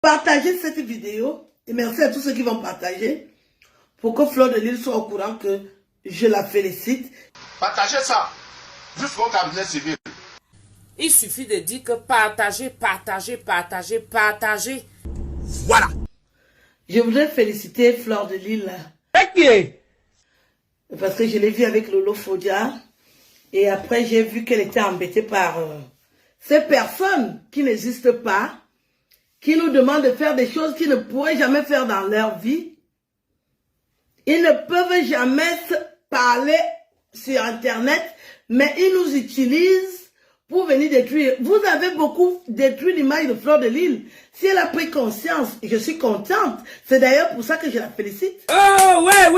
Partagez cette vidéo et merci à tous ceux qui vont partager pour que Fleur de Lille soit au courant que je la félicite. Partagez ça jusqu'au cabinet civil. Il suffit de dire que partagez, partagez, partagez, partagez. Voilà. Je voudrais féliciter Fleur de Lille parce que je l'ai vue avec Lolo Fodia et après j'ai vu qu'elle était embêtée par ces personnes qui n'existent pas, qui nous demandent de faire des choses qu'ils ne pourraient jamais faire dans leur vie. Ils ne peuvent jamais se parler sur Internet, mais ils nous utilisent pour venir détruire. Vous avez beaucoup détruit l'image de Fleur de Lille. Si elle a pris conscience, je suis contente. C'est d'ailleurs pour ça que je la félicite. Oh, ouais.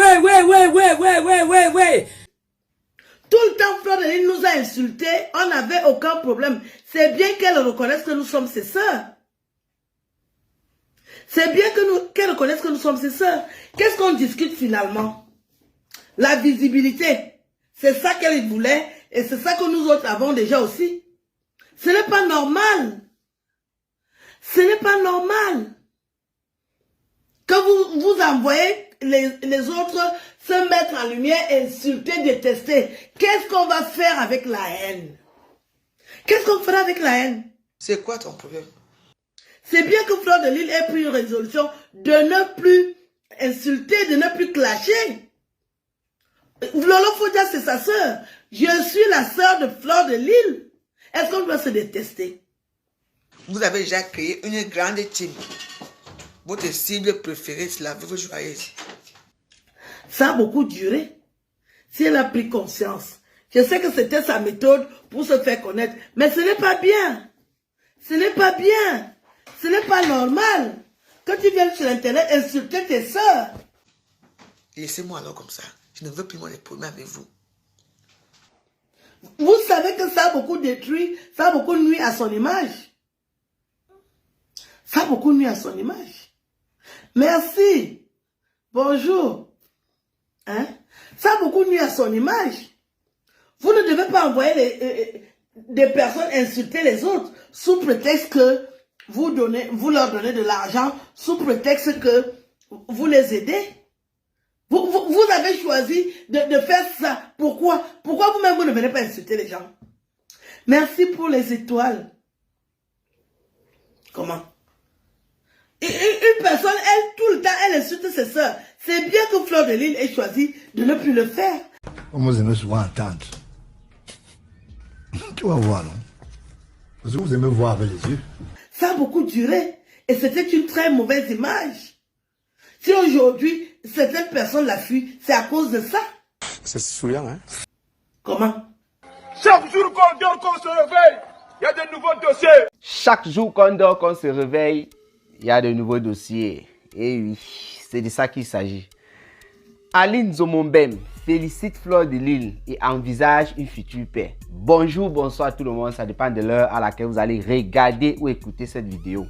Tout le temps, Fleur de Lille nous a insultés. On n'avait aucun problème. C'est bien qu'elle reconnaisse que nous sommes ses sœurs. C'est bien qu'elle reconnaisse que nous sommes ses sœurs. Qu'est-ce qu'on discute finalement? La visibilité. C'est ça qu'elle voulait et c'est ça que nous autres avons déjà aussi. Ce n'est pas normal. Ce n'est pas normal que vous envoyez les autres se mettre en lumière, insulter, détester. Qu'est-ce qu'on va faire avec la haine? Qu'est-ce qu'on fera avec la haine? C'est quoi ton problème? C'est bien que Fleur de Lille ait pris une résolution de ne plus insulter, de ne plus clasher. Lolo Fodia, c'est sa sœur. Je suis la sœur de Fleur de Lille. Est-ce qu'on doit se détester? Vous avez déjà créé une grande team. Votre cible préférée, c'est la veuve joyeuse. Ça a beaucoup duré. Si elle a pris conscience. Je sais que c'était sa méthode pour se faire connaître. Mais ce n'est pas bien. Ce n'est pas bien. Ce n'est pas normal que tu viennes sur Internet insulter tes sœurs. Laissez-moi alors comme ça. Je ne veux plus les problèmes avec vous. Vous savez que ça a beaucoup détruit, ça a beaucoup nuit à son image. Ça a beaucoup nuit à son image. Merci. Bonjour. Hein? Ça a beaucoup nuit à son image. Vous ne devez pas envoyer des personnes insulter les autres sous prétexte que vous leur donnez de l'argent, sous prétexte que vous les aidez. Vous avez choisi de faire ça. Pourquoi? Pourquoi vous-même vous ne venez pas insulter les gens? Merci pour les étoiles. Comment? Une personne, elle, tout le temps, elle insulte ses soeurs. C'est bien que Fleur de Lille ait choisi de ne plus le faire. Vous aimez souvent entendre. Tu vas voir, non? Parce que vous aimez voir avec les yeux. Ça a beaucoup duré. Et c'était une très mauvaise image. Si aujourd'hui, certaines personnes la fuient, c'est à cause de ça. C'est souillant, hein? Comment? Chaque jour qu'on dort, qu'on se réveille, il y a de nouveaux dossiers. Chaque jour qu'on dort, qu'on se réveille, il y a de nouveaux dossiers. Et oui, c'est de ça qu'il s'agit. Aline Zomombem félicite Fleur de Lille et envisage une future paix. Bonjour, bonsoir tout le monde, ça dépend de l'heure à laquelle vous allez regarder ou écouter cette vidéo.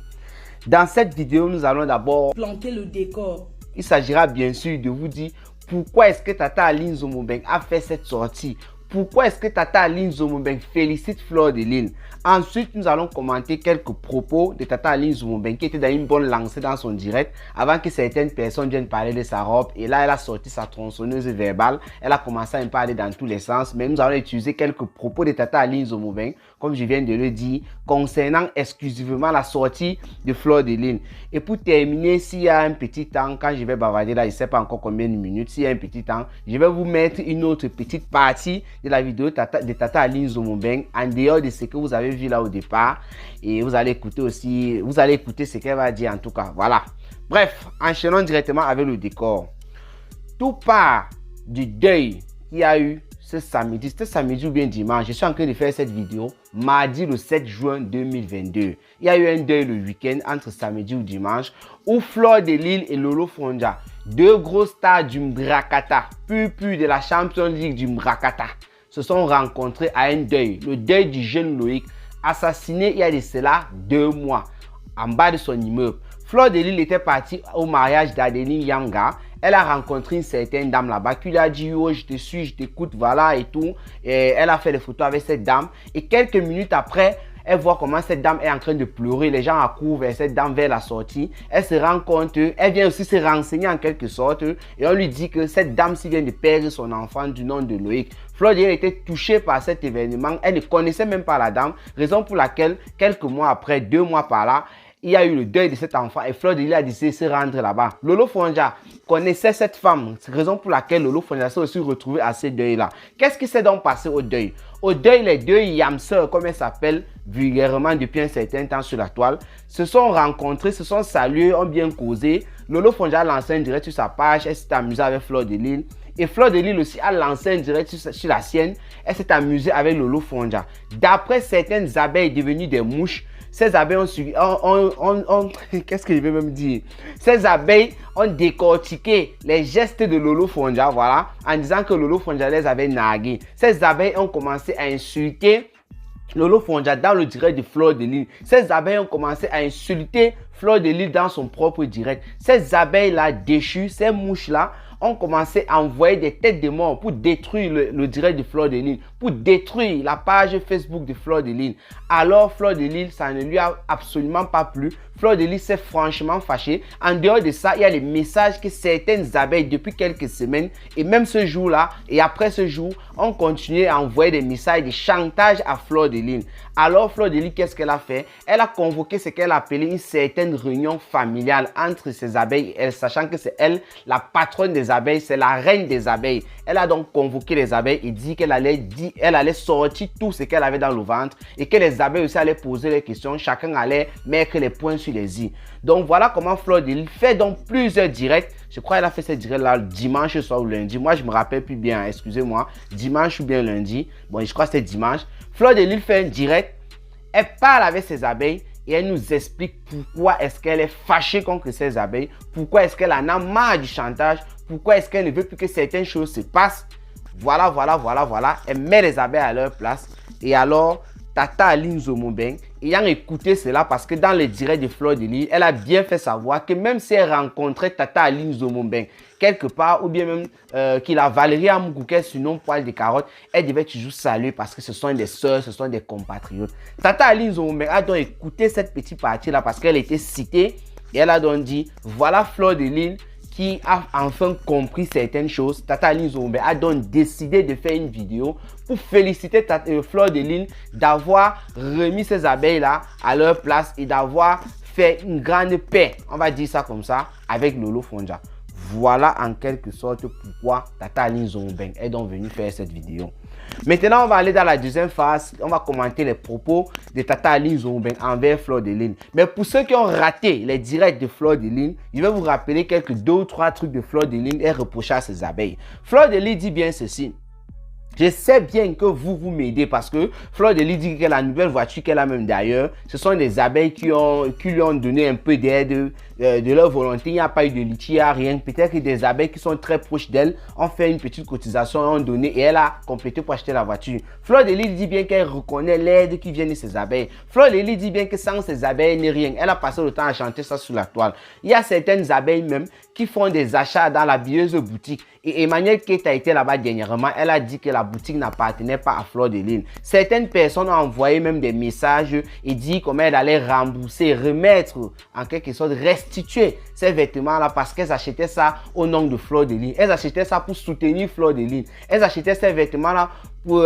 Dans cette vidéo, nous allons d'abord planter le décor. Il s'agira bien sûr de vous dire pourquoi est-ce que Tata Aline Zomombeng a fait cette sortie. Pourquoi est-ce que Tata Aline Zomombeng félicite Fleur de Lille. Ensuite, nous allons commenter quelques propos de Tata Aline Zomombeng qui était dans une bonne lancée dans son direct avant que certaines personnes viennent parler de sa robe. Et là, elle a sorti sa tronçonneuse verbale. Elle a commencé à un peu aller dans tous les sens. Mais nous allons utiliser quelques propos de Tata Aline Zomombeng, comme je viens de le dire, concernant exclusivement la sortie de Fleur de Lille. Et pour terminer, s'il y a un petit temps, quand je vais bavarder là, je ne sais pas encore combien de minutes, s'il y a un petit temps, je vais vous mettre une autre petite partie de la vidéo de Tata Aline Zomombeng en dehors de ce que vous avez vu là au départ, et vous allez écouter aussi, vous allez écouter ce qu'elle va dire en tout cas. Voilà. Bref, enchaînons directement avec le décor. Tout part du deuil qu'il y a eu ce samedi, c'était samedi ou bien dimanche. Je suis en train de faire cette vidéo mardi le 7 juin 2022. Il y a eu un deuil le week-end entre samedi ou dimanche où Fleur de Lille et Lolo Fodia, deux gros stars du Mbrakata, pur de la Champions League du Mbrakata, se sont rencontrés à un deuil, le deuil du jeune Loïc, assassiné il y a de cela 2 mois, en bas de son immeuble. Fleur de Lille était partie au mariage d'Adeline Yanga. Elle a rencontré une certaine dame là-bas qui lui a dit oh, je te suis, je t'écoute, voilà et tout. Et elle a fait des photos avec cette dame. Et quelques minutes après, Elle voit comment cette dame est en train de pleurer. Les gens accourent vers cette dame vers la sortie. Elle se rend compte, elle vient aussi se renseigner en quelque sorte. Et on lui dit que cette dame-ci vient de perdre son enfant du nom de Loïc. Fleur de Lys était touchée par cet événement. Elle ne connaissait même pas la dame. Raison pour laquelle, quelques mois après, 2 mois par là, il y a eu le deuil de cet enfant et Fleur de Lys a décidé de se rendre là-bas. Lolo Fonja connaissait cette femme. C'est la raison pour laquelle Lolo Fonja s'est aussi retrouvé à ce deuil-là. Qu'est-ce qui s'est donc passé au deuil? Au deuil, les deux yamseurs, comme elles s'appellent vulgairement depuis un certain temps sur la toile, se sont rencontrés, se sont salués, ont bien causé. Lolo Fonja a lancé un direct sur sa page, elle s'est amusée avec Fleur de Lys. Et Fleur de Lys aussi a lancé un direct sur la sienne, elle s'est amusée avec Lolo Fonja. D'après certaines abeilles devenues des mouches, ces abeilles ont suivi, qu'est-ce que je vais même dire? Ces abeilles ont décortiqué les gestes de Lolo Fonja, voilà, en disant que Lolo Fonja les avait nargués. Ces abeilles ont commencé à insulter Lolo Fonja dans le direct de Fleur de Lys. Ces abeilles ont commencé à insulter Fleur de Lys dans son propre direct. Ces abeilles-là déchues, ces mouches-là, ont commencé à envoyer des têtes de mort pour détruire le direct de Fleur de Lys, pour détruire la page Facebook de Fleur de Lys. Alors Fleur de Lys, ça ne lui a absolument pas plu. Fleur de Lys s'est franchement fâchée. En dehors de ça, il y a les messages que certaines abeilles depuis quelques semaines et même ce jour-là et après ce jour ont continué à envoyer des messages de chantage à Fleur de Lys. Alors Fleur de Lys, qu'est-ce qu'elle a fait? Elle a convoqué ce qu'elle appelait une certaine réunion familiale entre ses abeilles et elle, sachant que c'est elle la patronne des abeilles, c'est la reine des abeilles. Elle a donc convoqué les abeilles et dit qu'elle allait sortir tout ce qu'elle avait dans le ventre et que les abeilles aussi allaient poser les questions. Chacun allait mettre les points sur les i. Donc voilà comment Fleur de Lys fait donc plusieurs directs. Je crois qu'elle a fait ces directs-là dimanche soir ou lundi. Moi, je me rappelle plus bien, excusez-moi. Dimanche ou bien lundi. Bon, je crois que c'était dimanche. Fleur de Lys fait un direct. Elle parle avec ses abeilles et elle nous explique pourquoi est-ce qu'elle est fâchée contre ses abeilles. Pourquoi est-ce qu'elle en a marre du chantage. Pourquoi est-ce qu'elle ne veut plus que certaines choses se passent. Voilà. Elle met les abeilles à leur place. Et alors, Tata Aline Nzomobeng, ayant écouté cela, parce que dans les directs de Fleur de Lys, elle a bien fait savoir que même si elle rencontrait Tata Aline Nzomobeng quelque part, ou bien même qu'il a Valérie Amoukou, surnom Poil de Carotte, elle devait toujours saluer parce que ce sont des sœurs, ce sont des compatriotes. Tata Aline Nzomobeng a donc écouté cette petite partie-là parce qu'elle était citée et elle a donc dit, voilà Fleur de Lys qui a enfin compris certaines choses. Tata Aline Nzomobeng a donc décidé de faire une vidéo pour féliciter Fleur de Lys d'avoir remis ces abeilles-là à leur place et d'avoir fait une grande paix, on va dire ça comme ça, avec Lolo Fonja. Voilà en quelque sorte pourquoi Tata Aline Nzomobeng est donc venue faire cette vidéo. Maintenant, on va aller dans la deuxième phase. On va commenter les propos de Tata Aline Nzomobeng envers Fleur de Lys. Mais pour ceux qui ont raté les directs de Fleur de Lys, je vais vous rappeler quelques 2 ou 3 trucs de Fleur de Lys et reprocher à ses abeilles. Fleur de Lys dit bien ceci. Je sais bien que vous m'aidez parce que Fleur de Lys dit que la nouvelle voiture qu'elle a même d'ailleurs, ce sont des abeilles qui lui ont donné un peu d'aide de leur volonté. Il n'y a pas eu de litige, rien. Peut-être que des abeilles qui sont très proches d'elle ont fait une petite cotisation, ont donné et elle a complété pour acheter la voiture. Fleur de Lys dit bien qu'elle reconnaît l'aide qui vient de ses abeilles. Fleur de Lys dit bien que sans ses abeilles, n'est rien. Elle a passé le temps à chanter ça sur la toile. Il y a certaines abeilles même qui font des achats dans la bieuse boutique. Et Emmanuel Kate a été là-bas dernièrement. Elle a dit que la boutique n'appartenait pas à Fleur de Lys. Certaines personnes ont envoyé même des messages et dit comment elle allait rembourser, remettre, en quelque sorte, restituer ces vêtements-là parce qu'elles achetaient ça au nom de Fleur de Lys. Elles achetaient ça pour soutenir Fleur de Lys. Elles achetaient ces vêtements-là pour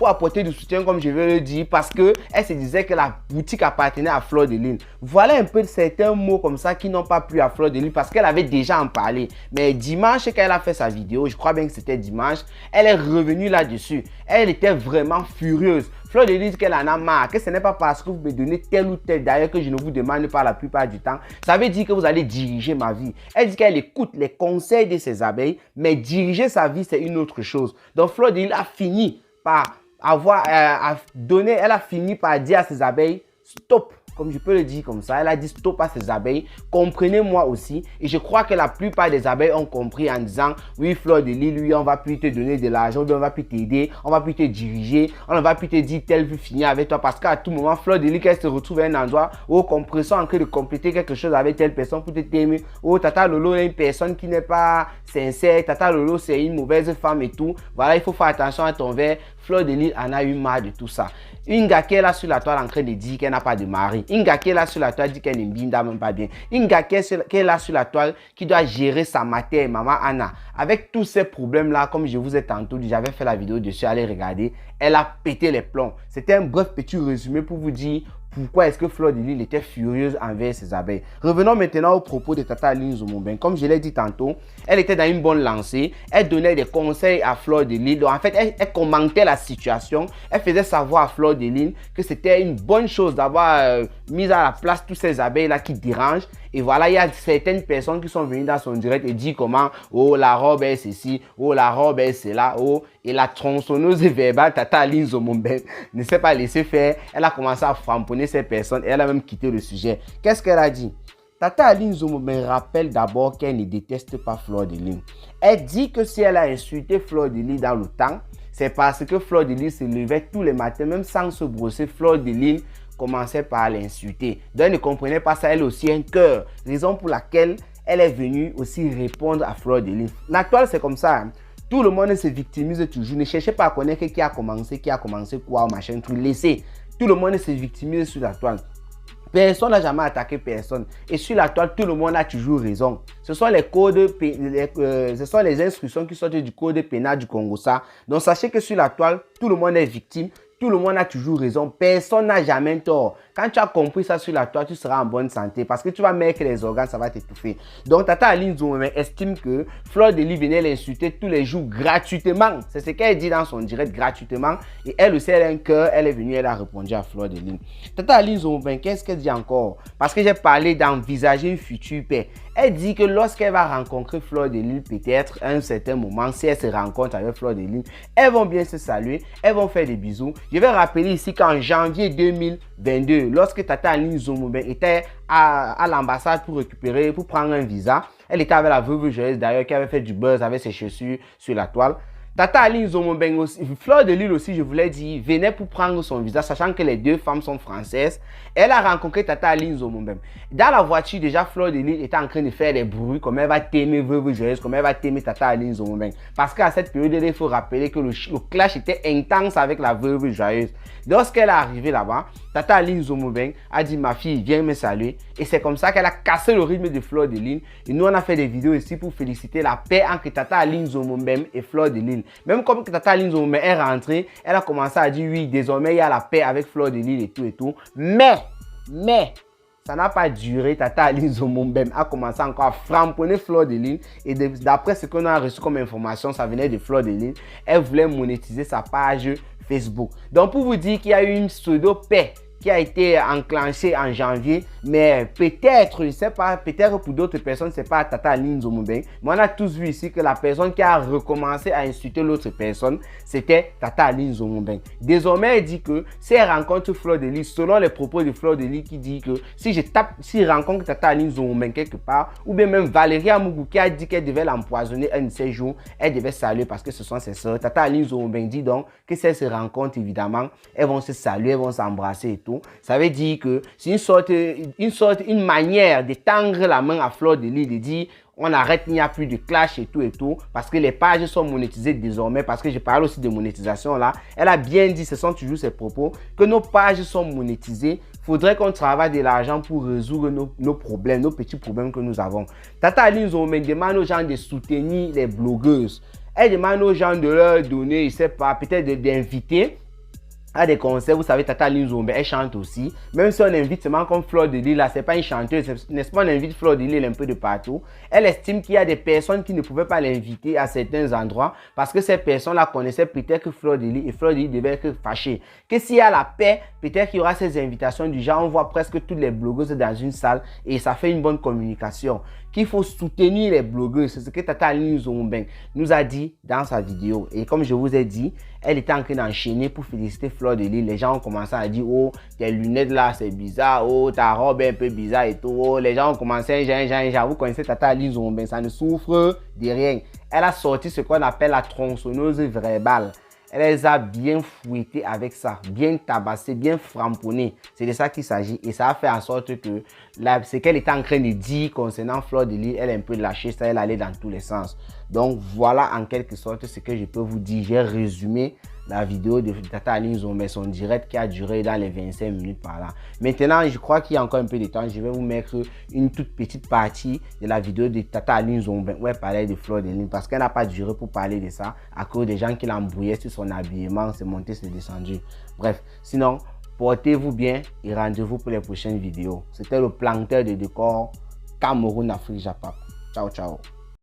apporter du soutien, comme je vais le dire, parce que elle se disait que la boutique appartenait à Fleur de Lys. Voilà un peu certains mots comme ça qui n'ont pas plu à Fleur de Lys parce qu'elle avait déjà en parlé. Mais dimanche, quand elle a fait sa vidéo, je crois bien que c'était dimanche, elle est revenue là-dessus. Elle était vraiment furieuse. Fleur de Lys dit qu'elle en a marre, que ce n'est pas parce que vous me donnez tel ou tel d'ailleurs que je ne vous demande pas la plupart du temps. Ça veut dire que vous allez diriger ma vie. Elle dit qu'elle écoute les conseils de ses abeilles, mais diriger sa vie, c'est une autre chose. Donc Fleur de Lys a fini par elle a fini par dire à ses abeilles, stop. Comme je peux le dire comme ça, elle a dit stop à ses abeilles, comprenez-moi aussi. Et je crois que la plupart des abeilles ont compris en disant, oui Fleur de Lys, lui on va plus te donner de l'argent, on va plus t'aider, on va plus te diriger, on ne va plus te dire tel veut finir avec toi. Parce qu'à tout moment, Fleur de Lys, qu'elle se retrouve à un endroit où compressant en train de compléter quelque chose avec telle personne pour te t'aimer. Oh Tata Lolo est une personne qui n'est pas sincère, Tata Lolo c'est une mauvaise femme et tout. Voilà, il faut faire attention à ton verre. Fleur de Lys en a eu marre de tout ça. Une gars qui est là sur la toile en train de dire qu'elle n'a pas de mari. Une gars qui est là sur la toile dit qu'elle ne binda même pas bien. Une gars qui est là sur la toile qui doit gérer sa matière, maman Anna. Avec tous ces problèmes-là, comme je vous ai tantôt dit, j'avais fait la vidéo dessus, allez regarder. Elle a pété les plombs. C'était un bref petit résumé pour vous dire pourquoi est-ce que Fleur de Lys était furieuse envers ses abeilles. Revenons maintenant au propos de Tata Aline Nzomobeng. Comme je l'ai dit tantôt, elle était dans une bonne lancée. Elle donnait des conseils à Fleur de Lys. Donc en fait, elle commentait la situation. Elle faisait savoir à Fleur de Lys que c'était une bonne chose d'avoir mis à la place tous ces abeilles-là qui dérangent. Et voilà, il y a certaines personnes qui sont venues dans son direct et dit comment, oh, la robe est ceci, oh, la robe est cela, oh, et la tronçonneuse verbale, Tata Aline Nzomobeng, ne s'est pas laissé faire. Elle a commencé à framponner ces personnes et elle a même quitté le sujet. Qu'est-ce qu'elle a dit? Tata Aline Nzomobeng rappelle d'abord qu'elle ne déteste pas Fleur de Lys. Elle dit que si elle a insulté Fleur de Lys dans le temps, c'est parce que Fleur de Lys se levait tous les matins, même sans se brosser. Fleur de Lys commençait par l'insulter. Donc elle ne comprenait pas ça, elle aussi un cœur. Raison pour laquelle elle est venue aussi répondre à Fleur de Lys. La toile c'est comme ça. Hein. Tout le monde se victimise toujours. Ne cherchez pas à connaître qui a commencé quoi, machin, tout. Laissez. Tout le monde se victimise sur la toile. Personne n'a jamais attaqué personne. Et sur la toile, tout le monde a toujours raison. Ce sont les codes, ce sont les instructions qui sortent du code pénal du Congo. Ça. Donc sachez que sur la toile, tout le monde est victime. Tout le monde a toujours raison. Personne n'a jamais tort. Quand tu as compris ça sur la toile, tu seras en bonne santé. Parce que tu vas mettre les organes, ça va t'étouffer. Donc Tata Aline Nzomobeng estime que Fleur de Lys venait l'insulter tous les jours gratuitement. C'est ce qu'elle dit dans son direct, gratuitement. Et elle aussi, elle a un cœur. Elle est venue, elle a répondu à Fleur de Lys. Tata Aline Nzomobeng, qu'est-ce qu'elle dit encore? Parce que j'ai parlé d'envisager une future paix. Elle dit que lorsqu'elle va rencontrer Fleur de Lys, peut-être à un certain moment, si elle se rencontre avec Fleur de Lys, elles vont bien se saluer, elles vont faire des bisous. Je vais rappeler ici qu'en janvier 2022, lorsque Tata Aline Nzomobeng était à l'ambassade pour prendre un visa, elle était avec la veuve joyeuse d'ailleurs qui avait fait du buzz avec ses chaussures sur la toile. Tata Aline Nzomobeng aussi, Fleur de Lys aussi, je vous l'ai dit, venait pour prendre son visa, sachant que les deux femmes sont françaises. Elle a rencontré Tata Aline Nzomobeng. Dans la voiture, déjà, Fleur de Lys était en train de faire des bruits, comme elle va t'aimer veuve joyeuse, comme elle va t'aimer Tata Aline Nzomobeng. Parce qu'à cette période, il faut rappeler que le clash était intense avec la veuve joyeuse. Lorsqu'elle est arrivée là-bas, Tata Aline Nzomobeng a dit, ma fille, viens me saluer. Et c'est comme ça qu'elle a cassé le rythme de Fleur de Lys. Et nous, on a fait des vidéos ici pour féliciter la paix entre Tata Aline Nzomobeng et Fleur de Lys. Même comme Tata Aline Nzomobeng est rentrée, elle a commencé à dire, oui, désormais, il y a la paix avec Fleur de Lys et tout et tout. Mais, ça n'a pas duré. Tata Aline Nzomobeng a commencé encore à framponner Fleur de Lys. Et d'après ce qu'on a reçu comme information, ça venait de Fleur de Lys. Elle voulait monétiser sa page Facebook. Donc pour vous dire qu'il y a eu une pseudo-paix qui a été enclenchée en janvier, mais peut-être, je ne sais pas, peut-être pour d'autres personnes, c'est pas Tata Aline Nzomobeng, mais on a tous vu ici que la personne qui a recommencé à insulter l'autre personne, c'était Tata Aline Nzomobeng. Désormais, elle dit que si elle rencontre Fleur de Lys, selon les propos de Fleur de Lys qui dit que si je rencontre Tata Aline Nzomobeng quelque part, ou bien même Valérie Amougou qui a dit qu'elle devait l'empoisonner un de ces jours, elle devait saluer parce que ce sont ses soeurs. Tata Aline Nzomobeng dit donc que si elles se rencontrent, évidemment, elles vont se saluer, elles vont s'embrasser et tout. Ça veut dire que c'est une manière de tendre la main à Fleur de Lys, de dire on arrête, il n'y a plus de clash et tout, parce que les pages sont monétisées désormais, parce que je parle aussi de monétisation là. Elle a bien dit, ce sont toujours ses propos, que nos pages sont monétisées. Il faudrait qu'on travaille de l'argent pour résoudre nos problèmes, nos petits problèmes que nous avons. Tata Aline Nzomobeng demande aux gens de soutenir les blogueuses. Elle demande aux gens de leur donner, je ne sais pas, peut-être d'inviter à des concerts. Vous savez, Tata Aline Nzomobeng, elle chante aussi. Même si on invite seulement comme Fleur de Lys, là, c'est pas une chanteuse, n'est-ce pas, on invite Fleur de Lys un peu de partout. Elle estime qu'il y a des personnes qui ne pouvaient pas l'inviter à certains endroits parce que ces personnes-là connaissaient peut-être que Fleur de Lys et Fleur de Lys devaient être fâchées. Que s'il y a la paix, peut-être qu'il y aura ces invitations du genre, on voit presque toutes les blogueuses dans une salle et ça fait une bonne communication. Qu'il faut soutenir les blogueuses, c'est ce que Tata Aline Nzomobeng nous a dit dans sa vidéo. Et comme je vous ai dit, elle était en train d'enchaîner pour féliciter Fleur de Lys. Les gens ont commencé à dire, oh, tes lunettes là, c'est bizarre, oh, ta robe est un peu bizarre et tout. Oh, les gens ont commencé, vous connaissez Tata Aline Nzomobeng, ça ne souffre de rien. Elle a sorti ce qu'on appelle la tronçonneuse verbale. Elle les a bien fouettés avec ça, bien tabassés, bien framponnés. C'est de ça qu'il s'agit. Et ça a fait en sorte que ce qu'elle était en train de dire concernant Fleur de Lys, elle est un peu lâchée, ça, elle allait dans tous les sens. Donc voilà en quelque sorte ce que je peux vous dire. J'ai résumé la vidéo de Tata Aline Zombeng, son direct qui a duré dans les 25 minutes par là. Maintenant, je crois qu'il y a encore un peu de temps. Je vais vous mettre une toute petite partie de la vidéo de Tata Aline Zombeng où elle parlait de Fleur de Lune parce qu'elle n'a pas duré pour parler de ça à cause des gens qui l'embrouillaient sur son habillement, c'est monté, c'est descendu. Bref, sinon, portez-vous bien et rendez-vous pour les prochaines vidéos. C'était le planteur de décor Cameroun, Afrique, Japon. Ciao, ciao.